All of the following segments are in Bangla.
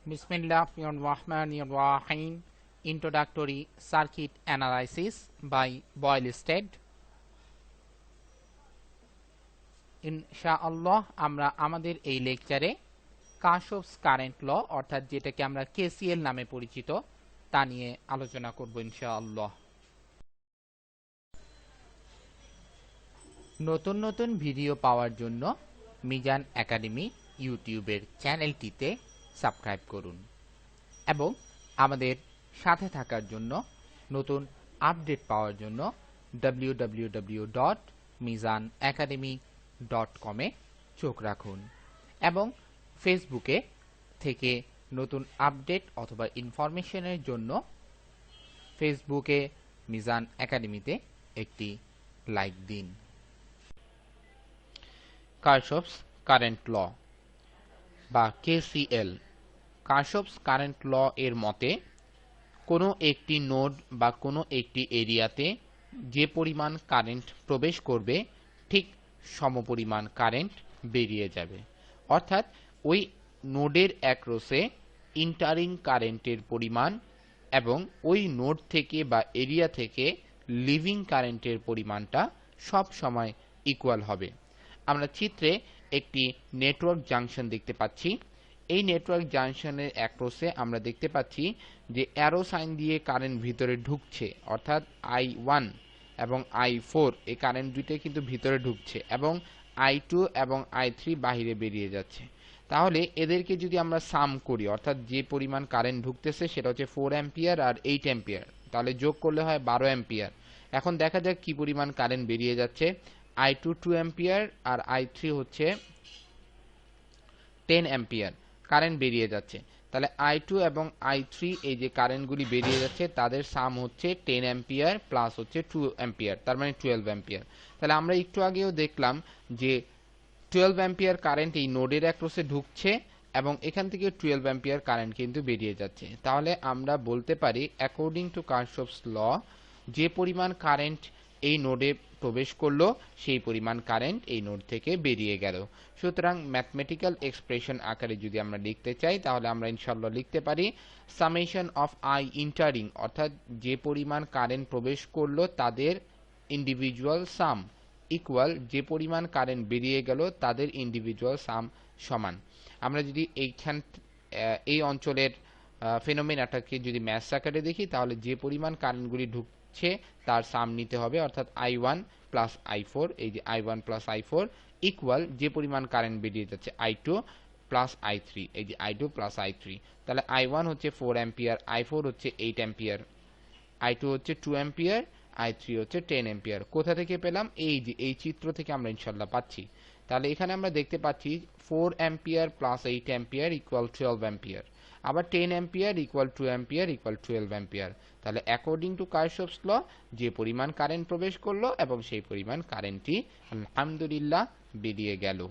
Bismillahirrahmanirrahim. Introductory Circuit Analysis by Boylested. ইনশাআল্লাহ আমরা আমাদের এই লেকচারে কারশফস কারেন্ট ল অর্থাৎ যেটাকে আমরা কেসিএল নামে পরিচিত তা নিয়ে আলোচনা করব ইনশাআল্লাহ। নতুন নতুন ভিডিও পাওয়ার জন্য মিজান একাডেমি ইউটিউবের চ্যানেলটিতে সাবস্ক্রাইব করুন এবং আমাদের সাথে থাকার জন্য নতুন আপডেট পাওয়ার জন্য www.mizanacademy.com এ চোখ রাখুন এবং ফেসবুকে থেকে নতুন আপডেট অথবা ইনফরমেশনের জন্য ফেসবুকে মিজান একাডেমিতে একটি লাইক দিন। কারশফস কারেন্ট ল বা কেসিএল। কারশফস কারেন্ট ল এর মতে কোনো একটি নোড বা কোনো একটি এরিয়াতে যে পরিমাণ কারেন্ট প্রবেশ করবে ঠিক সমপরিমাণ কারেন্ট বেরিয়ে যাবে, অর্থাৎ ওই নোডের অ্যাক্রসে ইন্টারিং কারেন্টের পরিমাণ এবং ওই নোড থেকে বা এরিয়া থেকে লিভিং কারেন্টের পরিমাণটা সব সময় ইকুয়াল হবে। আমরা চিত্রে একটি নেটওয়ার্ক জাংশন দেখতে পাচ্ছি। এই নেটওয়ার্ক জাংশনের অ্যাক্রসে আমরা দেখতে পাচ্ছি যে অ্যারো সাইন দিয়ে কারেন্ট ভিতরে ঢুকছে, অর্থাৎ I1 এবং I4 এই কারেন্ট দুইটাই কিন্তু ভিতরে ঢুকছে এবং I2 এবং I3 বাহিরে বেরিয়ে যাচ্ছে। তাহলে এদেরকে যদি আমরা সাম করি, অর্থাৎ যে পরিমাণ কারেন্ট ঢুকতেছে সেটা হচ্ছে 4 অ্যাম্পিয়ার আর 8 অ্যাম্পিয়ার, তাহলে যোগ করলে হয় 12 অ্যাম্পিয়ার। এখন দেখা যাক কি পরিমাণ কারেন্ট বেরিয়ে যাচ্ছে। I2 2 অ্যাম্পিয়ার আর I3 হচ্ছে 10 অ্যাম্পিয়ার কারেন্ট বেরিয়ে যাচ্ছে। তাহলে I2 এবং I3 এই যে কারেন্টগুলি বেরিয়ে যাচ্ছে তাদের সাম হচ্ছে 10 অ্যাম্পিয়ার প্লাস হচ্ছে 2 অ্যাম্পিয়ার, তার মানে 12 অ্যাম্পিয়ার। তাহলে আমরা একটু আগেও দেখলাম যে 12 অ্যাম্পিয়ার কারেন্ট এই নোডের অ্যাক্রসে ঢুকছে এবং এখান থেকে 12 অ্যাম্পিয়ার কারেন্ট কিন্তু বেরিয়ে যাচ্ছে। তাহলে আমরা বলতে পারি অ্যাকর্ডিং টু কারশফস ল যে পরিমাণ কারেন্ট এই নোডে প্রবেশ করলো সেই পরিমাণ কারেন্ট এই নোড থেকে বেরিয়ে গেল। সুতরাং ম্যাথমেটিক্যাল এক্সপ্রেশন আকারে যদি আমরা লিখতে চাই তাহলে আমরা ইনশাআল্লাহ লিখতে পারি সামেশন অফ আই ইন্টারিং, অর্থাৎ যে পরিমাণ কারেন্ট প্রবেশ করলো তাদের ইন্ডিভিজুয়াল সাম ইকুয়াল যে পরিমাণ কারেন্ট বেরিয়ে গেল তাদের ইন্ডিভিজুয়াল সাম সমান। আমরা যদি এই অঞ্চলের ফেনোমেনাটাকে যদি ম্যাথস আকারে দেখি তাহলে যে পরিমাণ কারেন্টগুলি ঢুকছে তার সাম নিতে হবে, অর্থাৎ I1 প্লাস I4, এই যে I1 প্লাস I4 ইকুয়াল যে পরিমাণ কারেন্ট বেরিয়ে যাচ্ছে I2 প্লাস I3, এই যে I2 প্লাস I3। তাহলে I1 হচ্ছে 4 অ্যাম্পিয়ার, I4 হচ্ছে 8 অ্যাম্পিয়ার, I2 হচ্ছে 2 অ্যাম্পিয়ার, I3 হচ্ছে 10 অ্যাম্পিয়ার। কোথা থেকে পেলাম? এই যে এই চিত্র থেকে আমরা ইনশাআল্লাহ পাচ্ছি। তাহলে এখানে আমরা দেখতে পাচ্ছি 4 ampere plus 8 ampere equal 12 ampere, আবার 10 ampere equal 2 ampere equal 12 ampere. তাহলে অ্যাকর্ডিং টু কারশফস ল যে পরিমাণ কারেন্ট প্রবেশ করলো এবং সেই পরিমাণ কারেন্টই আলহামদুলিল্লাহ বেরিয়ে গেল।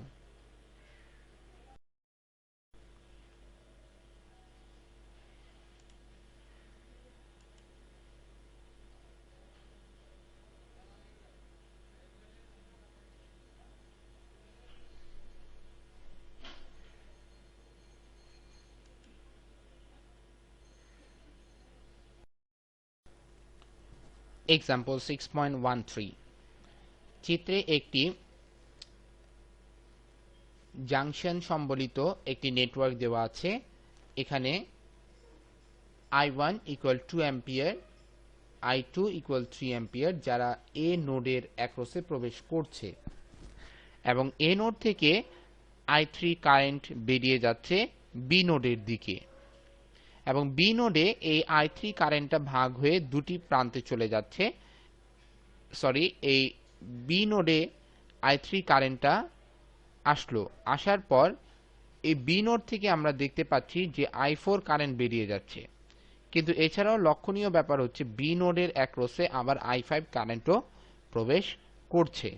এক্সাম্পল 6.13। চিত্রে একটি জাংশন সম্বলিত একটি নেটওয়ার্ক দেওয়া আছে। এখানে I1 equal 2 ampere, I2 equal 3 ampere যারা এ নোডের অ্যাক্রসে প্রবেশ করছে এবং এ নোড থেকে I3 কারেন্ট বেরিয়ে যাচ্ছে বি নোডের দিকে এবং বি নোডে এই I3 কারেন্টটা ভাগ হয়ে দুটি প্রান্তে চলে যাচ্ছে। এই বি নোডে I3 কারেন্টটা আসলো, আসার পর এই বি নোড থেকে আমরা দেখতে পাচ্ছি যে I4 কারেন্ট বেরিয়ে যাচ্ছে, কিন্তু এছাড়াও লক্ষণীয় ব্যাপার হচ্ছে বি নোডের অ্যাক্রসে আবার I5 কারেন্টও প্রবেশ করছে।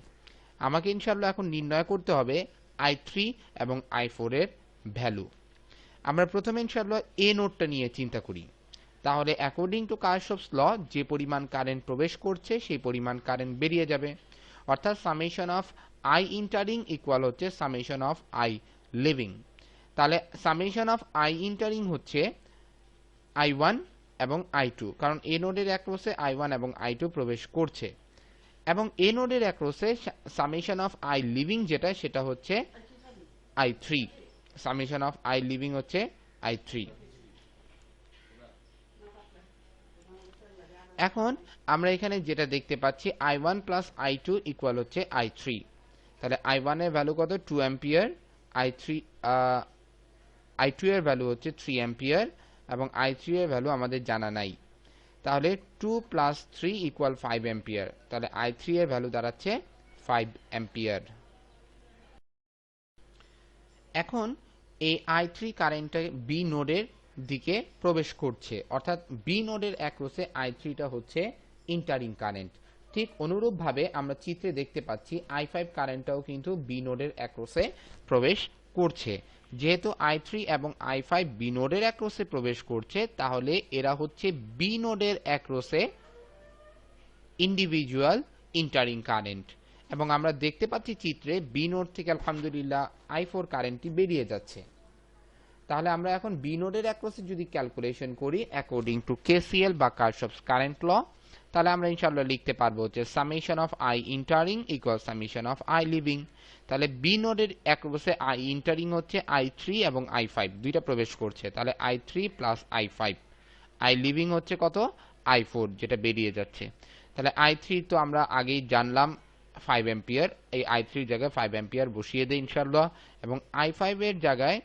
আমাকে ইনশাআল্লাহ এখন নির্ণয় করতে হবে I3 এবং I4 এর ভ্যালু। আমরা প্রথমে ইনশাআল্লাহ এ নোডটা নিয়ে চিন্তা করি। তাহলে অ্যাকর্ডিং টু কারশফস ল যে পরিমাণ কারেন্ট প্রবেশ করছে সেই পরিমাণ কারেন্ট বেরিয়ে যাবে, অর্থাৎ summation of I entering equal হচ্ছে সামেশন অফ আই লিভিং। তাহলে সামেশন অফ আই ইন্টারিং হচ্ছে I1 এবং I2, কারণ এ নোডের অ্যাক্রসে I1 এবং I2 প্রবেশ করছে, এবং এ নোডের অ্যাক্রসে সামেশন অফ আই লিভিং যেটা সেটা হচ্ছে I3, summation of I living হচ্ছে I3। এখন আমরা এখানে যেটা দেখতে পাচ্ছি I1 প্লাস I2 ইকুয়াল হচ্ছে I3, তাহলে I1 এর ভ্যালু কত 2 অ্যাম্পিয়ার, I2 এর ভ্যালু হচ্ছে 3 অ্যাম্পিয়ার এবং I3 এর ভ্যালু আমাদের জানা নাই, তাহলে 2 প্লাস 3 ইকুয়াল 5 অ্যাম্পিয়ার, তাহলে I3 এর ভ্যালু দাঁড়াচ্ছে 5 অ্যাম্পিয়ার। এখন এই I3 কারেন্টটা বি নোডের দিকে প্রবেশ করছে, অর্থাৎ বি নোডের অ্যাক্রসে I3টা হচ্ছে ইন্টারিং কারেন্ট। ঠিক অনুরূপভাবে আমরা চিত্রে দেখতে পাচ্ছি I5 কারেন্টটাও কিন্তু বি নোডের অ্যাক্রসে প্রবেশ করছে। যেহেতু I3 এবং I5 বি নোডের অ্যাক্রসে প্রবেশ করছে, তাহলে এরা হচ্ছে বি নোডের অ্যাক্রসে ইন্ডিভিজুয়াল ইন্টারিং কারেন্ট, এবং আমরা দেখতে পাচ্ছি চিত্রে বি নোড থেকে আলহামদুলিল্লাহ I4 কারেন্টটি বেরিয়ে যাচ্ছে। তাহলে আমরা এখন বি নোডের অ্যাক্রসে যদি ক্যালকুলেশন করি অ্যাকর্ডিং টু কেসিএল বা কারশফস কারেন্ট ল, তাহলে আমরা ইনশাআল্লাহ লিখতে পারবো হচ্ছে summation of I entering equal summation of I living. তাহলে বি নোডের অ্যাক্রসে আই ইন্টারিং হচ্ছে I3 এবং I5 দুইটা প্রবেশ করছে, তাহলে I3 plus I5, I living হচ্ছে কত I4 যেটা বেরিয়ে যাচ্ছে। তাহলে I3 তো আমরা আগেই জানলাম 5 অ্যাম্পিয়ার, এই I3 এর জায়গায় 5 অ্যাম্পিয়ার বসিয়ে দেই ইনশাআল্লাহ, এবং I5 এর জায়গায়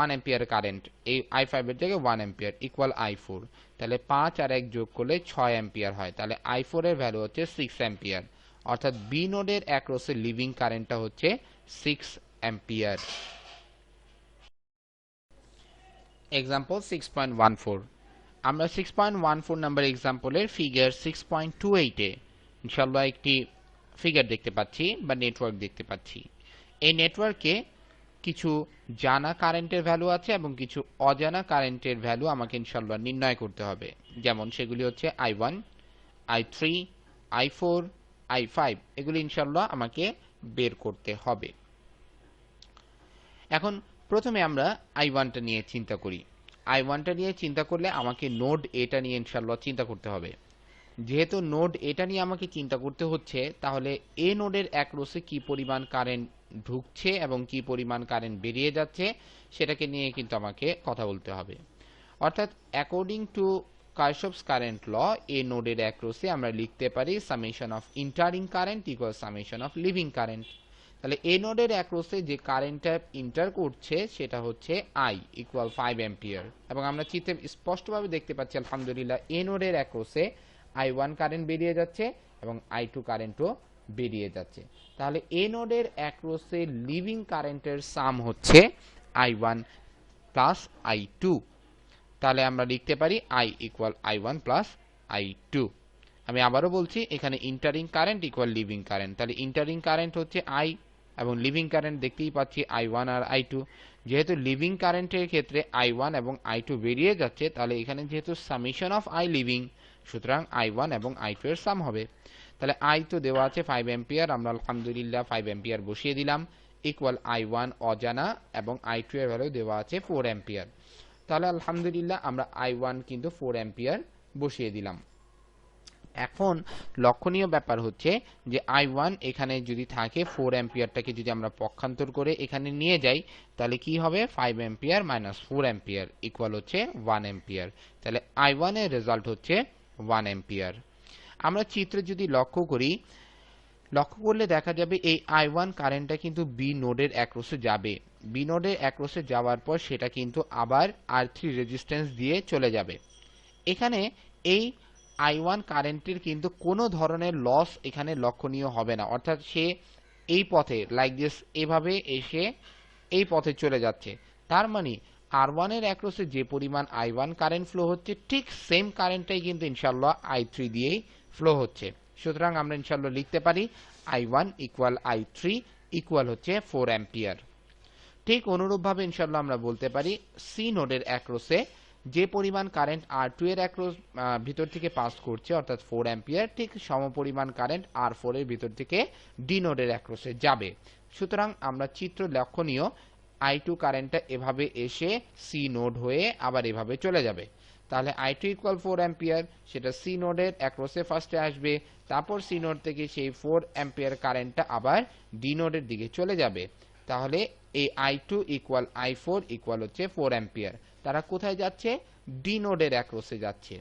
1 অ্যাম্পিয়ার কারেন্ট, এই I5 এর জায়গায় 1 অ্যাম্পিয়ার ইকুয়াল I4, তাহলে 5 আর 1 যোগ করলে 6 অ্যাম্পিয়ার হয়, তাহলে I4 এর ভ্যালু হচ্ছে 6 অ্যাম্পিয়ার, অর্থাৎ বি নোডের অ্যাক্রসে লিভিং কারেন্টটা হচ্ছে 6 অ্যাম্পিয়ার। এক্সাম্পল 6.14, আমরা 6.14 নাম্বার এক্সাম্পলের ফিগার 6.28 এ ইনশাআল্লাহ একটি ফিগার দেখতে পাচ্ছি বা নেটওয়ার্ক দেখতে পাচ্ছি। এই নেটওয়ার্কে কিছু জানা কারেন্টের ভ্যালু আছে এবং কিছু অজানা কারেন্টের ভ্যালু আমাকে ইনশাআল্লাহ নির্ণয় করতে হবে, যেমন সেগুলি হচ্ছে I1, I3, I4, I5, এগুলি ইনশাআল্লাহ আমাকে বের করতে হবে। এখন প্রথমে আমরা I1টা নিয়ে চিন্তা করি। I1টা নিয়ে চিন্তা করলে আমাকে নোড এটা নিয়ে ইনশাআল্লাহ চিন্তা করতে হবে। যেহেতু নোড এটা নিয়ে আমাকে চিন্তা করতে হচ্ছে, তাহলে এ নোডের অ্যাক্রসে কি পরিমাণ কারেন্ট ঢুকছে এবং কি পরিমাণ কারেন্ট বেরিয়ে যাচ্ছে সেটাকে নিয়ে কিন্তু আমাকে কথা বলতে হবে। অর্থাৎ অ্যাকর্ডিং টু কারশফস কারেন্ট ল, এ নোডের অ্যাক্রসে আমরা লিখতে পারি summation of entering current equal summation of leaving current. তাহলে এ নোডের অ্যাক্রসে যে কারেন্টটা ইন্টার করছে সেটা হচ্ছে I ইকুয়াল 5 অ্যাম্পিয়ার, এবং আমরা চিত্রে স্পষ্টভাবে দেখতে পাচ্ছি আলহামদুলিল্লাহ এ নোডের অ্যাক্রসে I1 কারেন্ট বেরিয়ে যাচ্ছে এবং I2 কারেন্টও বেরিয়ে যাচ্ছে। তাহলে এ নোডের অ্যাক্রসে লিভিং কারেন্টের সাম হচ্ছে I1 প্লাস I2, তাহলে আমরা লিখতে পারি I equal I1 plus I2। আমি আবারও বলছি, এখানে entering current equal living current, তাহলে ইন্টারিং কারেন্ট হচ্ছে I এবং লিভিং কারেন্ট দেখতেই পাচ্ছি I1 আর I2। যেহেতু লিভিং কারেন্টের ক্ষেত্রে I1 এবং I2 বেরিয়ে যাচ্ছে, তাহলে এখানে যেহেতু সামেশন অফ I লিভিং, সুতরাং I1 এবং I2 এর সাম হবে। তাহলে I তো দেওয়া আছে 5 অ্যাম্পিয়ার, আমরা আলহামদুলিল্লাহ 5 অ্যাম্পিয়ার বসিয়ে দিলাম ইকুয়াল I1 অজানা এবং I2 এর ভ্যালু দেওয়া আছে 4 অ্যাম্পিয়ার, তাহলে আলহামদুলিল্লাহ আমরা I1 কিন্তু 4 অ্যাম্পিয়ার বসিয়ে দিলাম। এখন লক্ষণীয় ব্যাপার হচ্ছে যে I1 এখানে যদি থাকে 4 অ্যাম্পিয়ারটাকে যদি আমরা পক্ষান্তর করে এখানে নিয়ে যাই, তাহলে কি হবে 5 অ্যাম্পিয়ার মাইনাস 4 অ্যাম্পিয়ার ইকুয়াল হচ্ছে 1 অ্যাম্পিয়ার, তাহলে I1 এর রেজাল্ট হচ্ছে 1 অ্যাম্পিয়ার। আমরা চিত্রে যদি লক্ষ্য করলে দেখা যাবে এই I1 কারেন্টটা কিন্তু বি নোডের অ্যাক্রসে যাবে, বি নোডের অ্যাক্রসে যাওয়ার পর সেটা কিন্তু আবার R3 রেজিস্ট্যান্স দিয়ে চলে যাবে। এখানে এই I1 কারেন্টের কিন্তু কোনো ধরনের লস এখানে লক্ষণীয় হবে না, অর্থাৎ সে এই পথে লাইক দিস এভাবে এসে এই পথে চলে যাচ্ছে, তার মানে R1 এর অ্যাক্রসে যে পরিমাণ I1 কারেন্ট ফ্লো হচ্ছে ঠিক সেম কারেন্টটাই কিন্তু ইনশাআল্লাহ I3 দিয়েই ফ্লো হচ্ছে। সুতরাং আমরা ইনশাআল্লাহ লিখতে পারি I1 ইকুয়াল I3 ইকুয়াল হচ্ছে 4 অ্যাম্পিয়ার। ঠিক অনুরূপভাবে ইনশাআল্লাহ আমরা বলতে পারি সি নোডের অ্যাক্রসে যে পরিমাণ কারেন্ট R2 এর অ্যাক্রস ভিতর থেকে পাস করছে অর্থাৎ 4 অ্যাম্পিয়ার, ঠিক সমপরিমাণ কারেন্ট R4 এর ভিতর থেকে ডি নোডের অ্যাক্রসে যাবে। সুতরাং আমরা চিত্র লক্ষণীয় I2 কারেন্টটা এভাবে এসে সি নোড হয়ে আবার এভাবে চলে যাবে। তাহলে I2 ইকুয়াল 4 অ্যাম্পিয়ার, সেটা সি নোডের অ্যাক্রসে ফার্স্টে আসবে, তারপর সি নোড থেকে সেই 4 অ্যাম্পিয়ার কারেন্টটা আবার ডি নোডের দিকে চলে যাবে। তাহলে এই I2 ইকুয়াল I4 ইকুয়াল হচ্ছে 4 অ্যাম্পিয়ার। তারা কোথায় যাচ্ছে? ডি নোডের অ্যাক্রসে যাচ্ছে।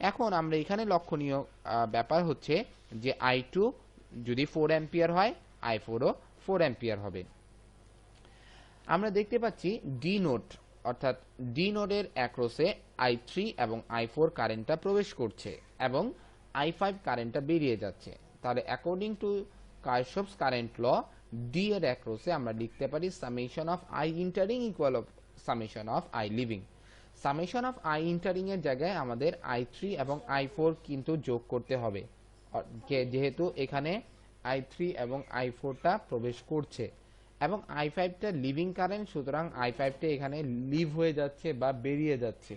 এখন আমরা এখানে লক্ষণীয় ব্যাপার হচ্ছে যে I2 যদি 4 অ্যাম্পিয়ার হয়, I4 ও 4 অ্যাম্পিয়ার হবে। আমরা দেখতে পাচ্ছি ডি নোড অর্থাৎ ডি নোডের অ্যাক্রসে I3 এবং I4 কারেন্টটা প্রবেশ করছে এবং I5 কারেন্টটা বেরিয়ে যাচ্ছে। তাহলে according to Kirchhoff's current law, D এর অ্যাক্রসে আমরা লিখতে পারি summation of I entering equal of summation of I leaving. Summation of I entering এর জায়গায় আমাদের I3 এবং I4 কিন্তু যোগ করতে হবে, যেহেতু এখানে I3 এবং I4টা প্রবেশ করছে এবং I5টা লিভিং কারেন্ট, সুতরাং I5টা এখানে লিভ হয়ে যাচ্ছে বা বেরিয়ে যাচ্ছে।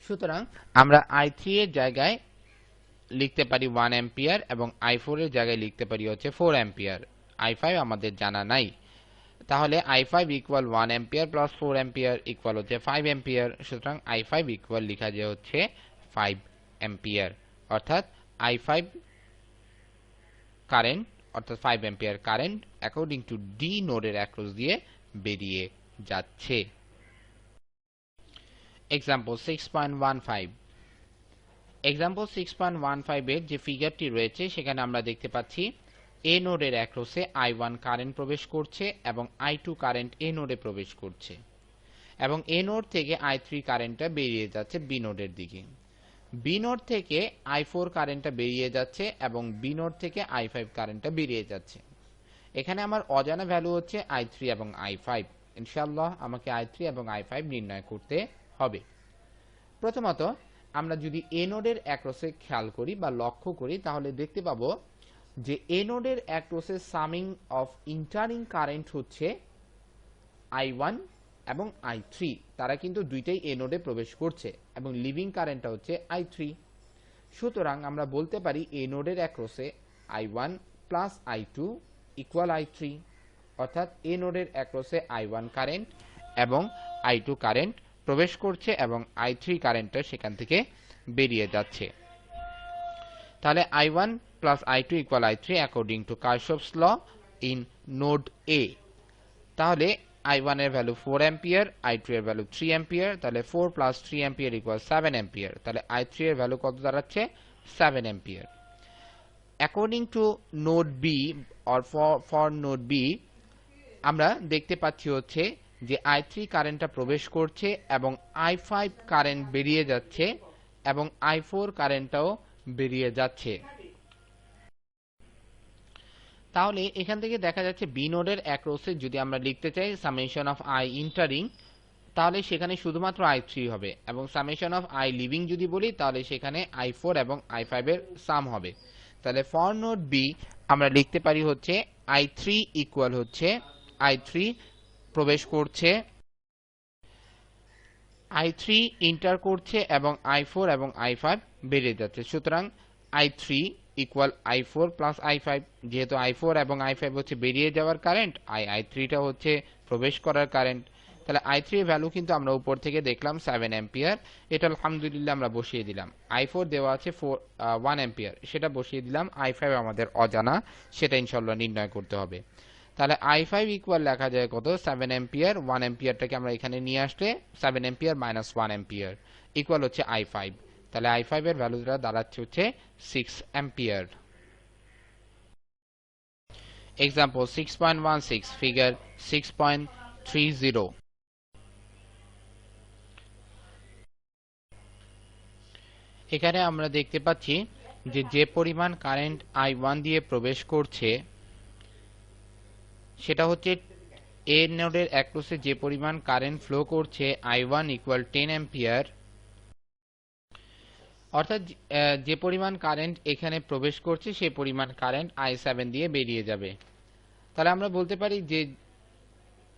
সুতরাং আমরা I3 এর জায়গায় লিখতে পারি 1 অ্যাম্পিয়ার এবং I4 এর জায়গায় লিখতে পারি হচ্ছে 4 অ্যাম্পিয়ার। I5 আমাদের জানা নাই, তাহলে I5 equal 1 ampere plus 4 ampere equal হচ্ছে 5 অ্যাম্পিয়ার। সুতরাং I5 ইকুয়াল লেখা যায় হচ্ছে 5 অ্যাম্পিয়ার, অর্থাৎ I5 কারেন্ট অর্থাৎ 5 ampere current according to D নোডের অ্যাক্রস দিয়ে বেরিয়ে যাচ্ছে। এক্সাম্পল 6.15। এক্সাম্পল 6.15 এর যে ফিগারটি রয়েছে সেখানে আমরা দেখতে পাচ্ছি এ নোডের অ্যাক্রসে I1 কারেন্ট প্রবেশ করছে এবং I2 কারেন্ট এ নোডে প্রবেশ করছে এবং এ নোড থেকে I3 কারেন্টটা বেরিয়ে যাচ্ছে বি নোডের দিকে। বি নোড থেকে I4 কারেন্টটা বেরিয়ে যাচ্ছে এবং বি নোড থেকে I5 কারেন্টটা বেরিয়ে যাচ্ছে। এখানে আমার অজানা ভ্যালু হচ্ছে I3 এবং I5। ইনশাআল্লাহ আমাকে I3 এবং I5 নির্ণয় করতে হবে। প্রথমত আমরা যদি এ নোডের অ্যাক্রসে খেয়াল করি বা লক্ষ্য করি, তাহলে দেখতে পাবো যে এ নোডের অ্যাক্রসে সামিং অফ ইন্টারিং কারেন্ট হচ্ছে I1 এবং I3, তারা কিন্তু দুইটাই এ নোডে প্রবেশ করছে এবং লিভিং কারেন্টটা হচ্ছে I3। সুতরাং আমরা বলতে পারি এ নোডের অ্যাক্রসে I1 plus I2 equal I3, অর্থাৎ এ নোডের অ্যাক্রসে I1 কারেন্ট এবং I2 কারেন্ট প্রবেশ করছে এবং I3 কারেন্টটা সেখান থেকে বেরিয়ে যাচ্ছে। তাহলে I1 plus I2 equal I3 according to Kirchhoff's law in node A. তাহলে I1 এর ভ্যালু 4 অ্যাম্পিয়ার, I2 এর ভ্যালু 3 অ্যাম্পিয়ার, তাহলে 4 প্লাস 3 অ্যাম্পিয়ার ইকুয়াল 7 অ্যাম্পিয়ার। তাহলে I3 এর ভ্যালু কত দাঁড়াচ্ছে? 7 ampere. According to node B or for node B আমরা দেখতে পাচ্ছি হচ্ছে যে I3 কারেন্টটা প্রবেশ করছে এবং I5 কারেন্ট বেরিয়ে যাচ্ছে এবং I4 কারেন্টটাও বেরিয়ে যাচ্ছে। তাহলে এখান থেকে দেখা যাচ্ছে বি নোডের অ্যাক্রসে যদি আমরা লিখতে চাই সামেশন অফ I ইন্টারিং, তাহলে সেখানে শুধুমাত্র I3 হবে এবং সামেশন অফ I লিভিং যদি বলি তাহলে সেখানে I4 এবং I5 এর সাম হবে। তাহলে ফর নোড বি আমরা লিখতে পারি হচ্ছে I3 ইকুয়াল হচ্ছে I3 প্রবেশ করছে, I3 ইন্টার করছে এবং I4 এবং I5 বেরিয়ে যাচ্ছে। সুতরাং I3 equal I4 plus I5, যেহেতু I4 এবং I5 হচ্ছে বেরিয়ে যাওয়ার কারেন্ট, I3টা হচ্ছে প্রবেশ করার কারেন্ট। তাহলে I3 এর ভ্যালু কিন্তু আমরা উপর থেকে দেখলাম 7 অ্যাম্পিয়ার, এটা আলহামদুলিল্লাহ আমরা বসিয়ে দিলাম। I4 দেওয়া আছে 1 অ্যাম্পিয়ার, সেটা বসিয়ে দিলাম। I5 আমাদের অজানা, সেটা ইনশাআল্লাহ নির্ণয় করতে হবে। তাহলে I5 ইকুয়াল লেখা যায় কত? 7 অ্যাম্পিয়ার। 1 অ্যাম্পিয়ারটাকে আমরা এখানে নিয়ে আসলে 7 অ্যাম্পিয়ার মাইনাস 1 অ্যাম্পিয়ার ইকুয়াল হচ্ছে I5। তাহলে I5 এর ভ্যালুটা দাঁড়াচ্ছে হচ্ছে 6 অ্যাম্পিয়ার। Example 6.16 figure 6.30। এখানে আমরা দেখতে পাচ্ছি যে পরিমাণ কারেন্ট I1 দিয়ে প্রবেশ করছে সেটা হচ্ছে এ নোডের অ্যাক্রসে যে পরিমাণ কারেন্ট ফ্লো করছে I1 ইকুয়াল 10 অ্যাম্পিয়ার, অর্থাৎ যে পরিমাণ কারেন্ট এখানে প্রবেশ করছে সেই পরিমাণ কারেন্ট I7 দিয়ে বেরিয়ে যাবে। তাহলে আমরা বলতে পারি যে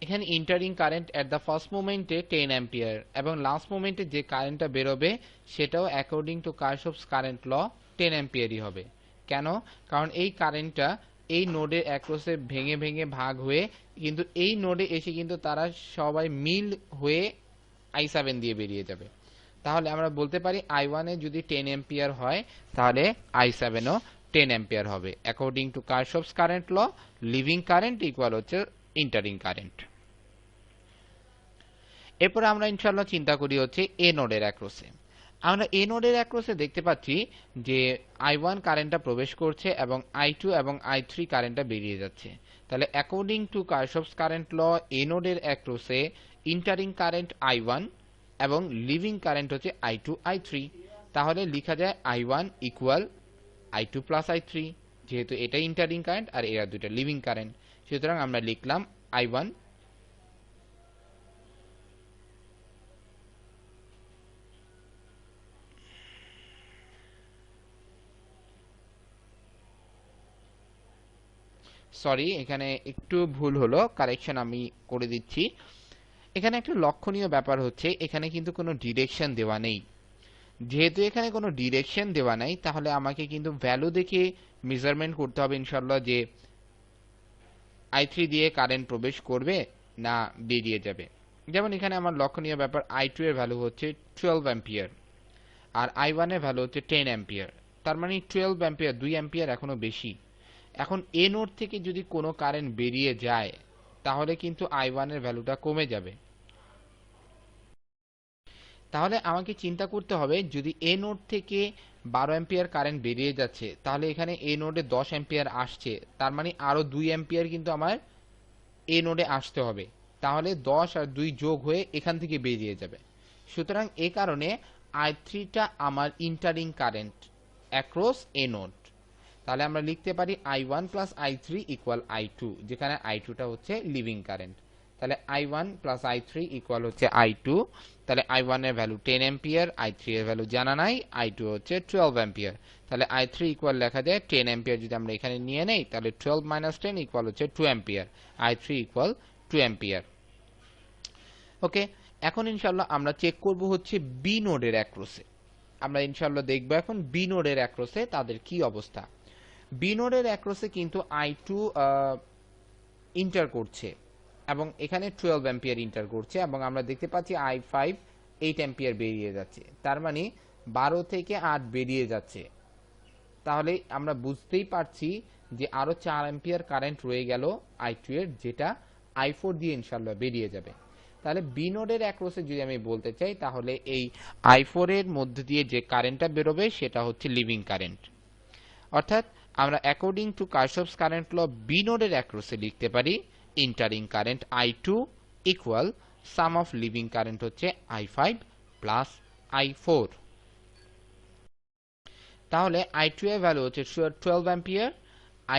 এখানে entering current at the first মোমেন্টে 10 অ্যাম্পিয়ার এবং লাস্ট মোমেন্টে যে কারেন্টটা বেরোবে সেটাও অ্যাকর্ডিং টু কারশফস কারেন্ট ল 10 অ্যাম্পিয়ারই হবে। কেন? কারণ এই কারেন্টটা এই নোডের অ্যাক্রসে ভেঙে ভেঙে ভাগ হয়ে কিন্তু এই নোডে এসে কিন্তু তারা সবাই মিল হয়ে i7 দিয়ে বেরিয়ে যাবে। তাহলে আমরা বলতে পারি i1 এ যদি 10 এম্পিয়ার হয় তাহলে i7 ও 10 এম্পিয়ার হবে। According to Kirchhoff's current law, leaving current equal হচ্ছে ইন্টারিং কারেন্ট। এরপর আমরা ইনশাআল্লাহ চিন্তা করি হচ্ছে এ নোডের অ্যাক্রসে। আমরা এ নোডের অ্যাক্রসে দেখতে পাচ্ছি যে i1 কারেন্টটা প্রবেশ করছে এবং i2 এবং i3 কারেন্টটা বেরিয়ে যাচ্ছে। তাহলে অ্যাকর্ডিং টু কারশফস কারেন্ট ল এ নোডের অ্যাক্রসে ইন্টারিং কারেন্ট i1 এবং লিভিং কারেন্ট হচ্ছে i2 i3। তাহলে লেখা যায় i1 equal i2 plus i3, যেহেতু এটা ইন্টারিং কারেন্ট আর এরা দুটো লিভিং কারেন্ট। সুতরাং আমরা লিখলাম i1 সরি এখানে একটু ভুল হলো, কারেকশন আমি করে দিচ্ছি। এখানে একটা লক্ষণীয় ব্যাপার হচ্ছে এখানে কিন্তু কোনো ডিরেকশন দেওয়া নেই। যেহেতু এখানে কোনো ডিরেকশন দেওয়া নাই তাহলে আমাকে কিন্তু ভ্যালু দেখে মেজারমেন্ট করতে হবে ইনশাআল্লাহ যে i3 দিয়ে কারেন্ট প্রবেশ করবে না বেরিয়ে যাবে। যেমন এখানে আমার লক্ষণীয় ব্যাপার i2 এর ভ্যালু হচ্ছে 12 অ্যাম্পিয়ার আর i1 এর ভ্যালু হচ্ছে 10 অ্যাম্পিয়ার। তার মানে 12 অ্যাম্পিয়ার, 2 অ্যাম্পিয়ার এখনো বেশি। এখন এ নোড থেকে যদি কোনো কারেন্ট বেরিয়ে যায় তাহলে কিন্তু i1 এর ভ্যালুটা কমে যাবে। তাহলে আমাকে চিন্তা করতে হবে যদি এ নোড থেকে 12 অ্যাম্পিয়ার কারেন্ট বেরিয়ে যাচ্ছে তাহলে এখানে এ নোডে 10 অ্যাম্পিয়ার আসছে, তার মানে আরো 2 অ্যাম্পিয়ার কিন্তু আমার এ নোডে আসতে হবে। তাহলে 10 আর 2 যোগ হয়ে এখান থেকে বেরিয়ে যাবে। সুতরাং এই কারণে i3টা আমার ইন্টারিং কারেন্ট অ্যাক্রস এ নোড। তাহলে আমরা লিখতে পারি i1 plus i3 equal i2, যেখানে i2টা হচ্ছে লিভিং কারেন্ট। তাহলে i1 প্লাস i3 ইকুয়াল হচ্ছে i2। তাহলে i1 এর ভ্যালু 10 অ্যাম্পিয়ার, i3 এর ভ্যালু জানা নাই, i2 হচ্ছে 12 অ্যাম্পিয়ার। তাহলে i3 ইকুয়াল লেখা যায় 10 অ্যাম্পিয়ার যদি আমরা এখানে নিয়ে নেই তাহলে 12 মাইনাস 10 ইকুয়াল হচ্ছে 2 অ্যাম্পিয়ার। i3 equal 2 ampere. ওকে, এখন ইনশাআল্লাহ আমরা চেক করব হচ্ছে বি নোডের অ্যাক্রসে। আমরা ইনশাআল্লাহ দেখব এখন বি নোডের অ্যাক্রসে তাদের কি অবস্থা। বি নোডের অ্যাক্রসে কিন্তু i2 ইন্টার করছে এবং এখানে 12 অ্যাম্পিয়ার ইন্টার করছে এবং আমরা দেখতে পাচ্ছি i5 8 অ্যাম্পিয়ার বেরিয়ে যাচ্ছে, তার মানে 12 থেকে 8 বেরিয়ে যাচ্ছে। তাহলে আমরা বুঝতেই পারছি যে আরো 4 অ্যাম্পিয়ার কারেন্ট রয়ে গেল i2 এর, যেটা i4 দিয়ে ইনশাআল্লাহ বেরিয়ে যাবে। তাহলে বি নোডের অ্যাক্রসে যদি আমি বলতে চাই তাহলে এই i4 এর মধ্যে দিয়ে যে কারেন্টটা বেরোবে সেটা হচ্ছে লিভিং কারেন্ট। অর্থাৎ আমরা according to Kirchhoff's current law B নোডের অ্যাক্রসে লিখতে পারি entering current i2 equal sum of leaving current হচ্ছে i5 প্লাস i4। তাহলে i2 এর ভ্যালু হচ্ছে 12 অ্যাম্পিয়ার,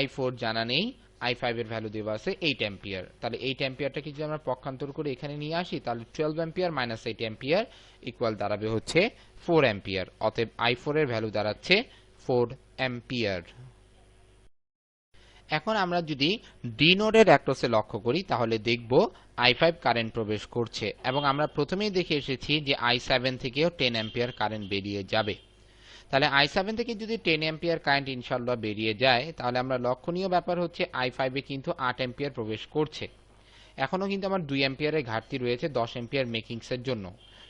i4 জানা নেই, i5 এর ভ্যালু দেওয়া আছে 8 অ্যাম্পিয়ার। তাহলে 8 অ্যাম্পিয়ারটাকে যদি আমরা পক্ষান্তর করে এখানে নিয়ে আসি তাহলে 12 অ্যাম্পিয়ার মাইনাস 8 অ্যাম্পিয়ার ইকুয়াল দাঁড়াবে হচ্ছে 4 অ্যাম্পিয়ার। অতএব i4 এর ভ্যালু দাঁড়াচ্ছে 4 অ্যাম্পিয়ার। এখন আমরা যদি ডি নোডের অ্যাক্রসে লক্ষ্য করি তাহলে দেখব i5 কারেন্ট প্রবেশ করছে এবং আমরা প্রথমেই দেখে এসেছি যে i7 থেকেও 10 অ্যাম্পিয়ার কারেন্ট বেরিয়ে যাবে। তাহলে i7 থেকে যদি 10 অ্যাম্পিয়ার কারেন্ট ইনশাআল্লাহ বেরিয়ে যায় তাহলে আমরা লক্ষণীয় ব্যাপার হচ্ছে i5 এ কিন্তু 8 অ্যাম্পিয়ার প্রবেশ করছে। এখনো কিন্তু আমার 2 অ্যাম্পিয়ারের ঘাটতি রয়েছে 10 অ্যাম্পিয়ার মেকিংসের জন্য।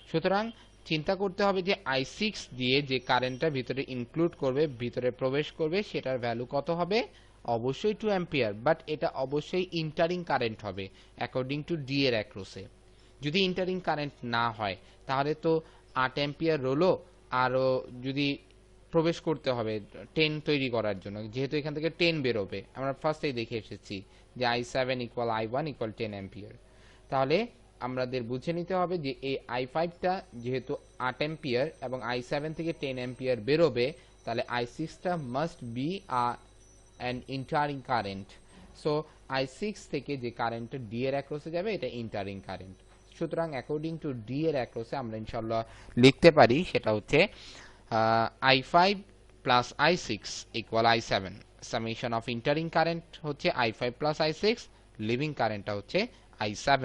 সুতরাং চিন্তা করতে হবে যে i6 দিয়ে যে কারেন্টটা ভিতরে ইনক্লুড করবে, ভিতরে প্রবেশ করবে, সেটার ভ্যালু কত হবে? অবশ্যই 2 অ্যাম্পিয়ার, বাট এটা অবশ্যই ইন্টারিং কারেন্ট হবে অ্যাকর্ডিং টু ডি এর অ্যাক্রসে। যদি ইন্টারিং কারেন্ট না হয় তাহলে তো 8 অ্যাম্পিয়ার রোলো আরো যদি প্রবেশ করতে হবে 10 তৈরি করার জন্য, যেহেতু এখান থেকে 10 বেরোবে। আমরা ফার্স্টেই দেখে এসেছি যে i7 equal i1 equal 10 ampere. তাহলে আমাদের বুঝে নিতে হবে যে এই i5টা যেহেতু 8 অ্যাম্পিয়ার এবং i7 থেকে 10 অ্যাম্পিয়ার বেরোবে তাহলে i6টা must be an entering current. So i6 থেকে যে কারেন্টটা ডি এর অ্যাক্রসে যাবে এটা ইন্টারিং কারেন্ট। সুতরাং অ্যাকর্ডিং টু ডি এর অ্যাক্রসে আমরা ইনশাআল্লাহ লিখতে পারি সেটা হচ্ছে i5 plus i6 equal i7। Summation of entering current হচ্ছে i5 প্লাস i6, লিভিং কারেন্টটা হচ্ছে i7।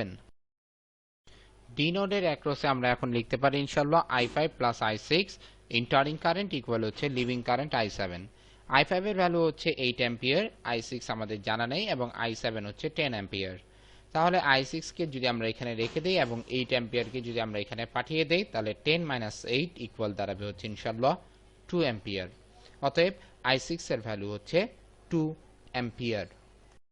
ডি নোডের অ্যাক্রসে আমরা এখন লিখতে পারি ইনশাআল্লাহ i5 plus i6 entering current equal হচ্ছে লিভিং কারেন্ট i7। i5 এর ভ্যালু হচ্ছে 8 অ্যাম্পিয়ার, i6 আমাদের জানা নেই এবং i7 হচ্ছে 10 অ্যাম্পিয়ার। তাহলে i6 কে যদি আমরা এখানে রেখে দেই এবং 8 অ্যাম্পিয়ারকে যদি আমরা এখানে পাঠিয়ে দেই তাহলে 10 - 8 ইকুয়াল দাঁড়াবে হচ্ছে ইনশাআল্লাহ 2 অ্যাম্পিয়ার। অতএব i6 এর ভ্যালু হচ্ছে 2 অ্যাম্পিয়ার।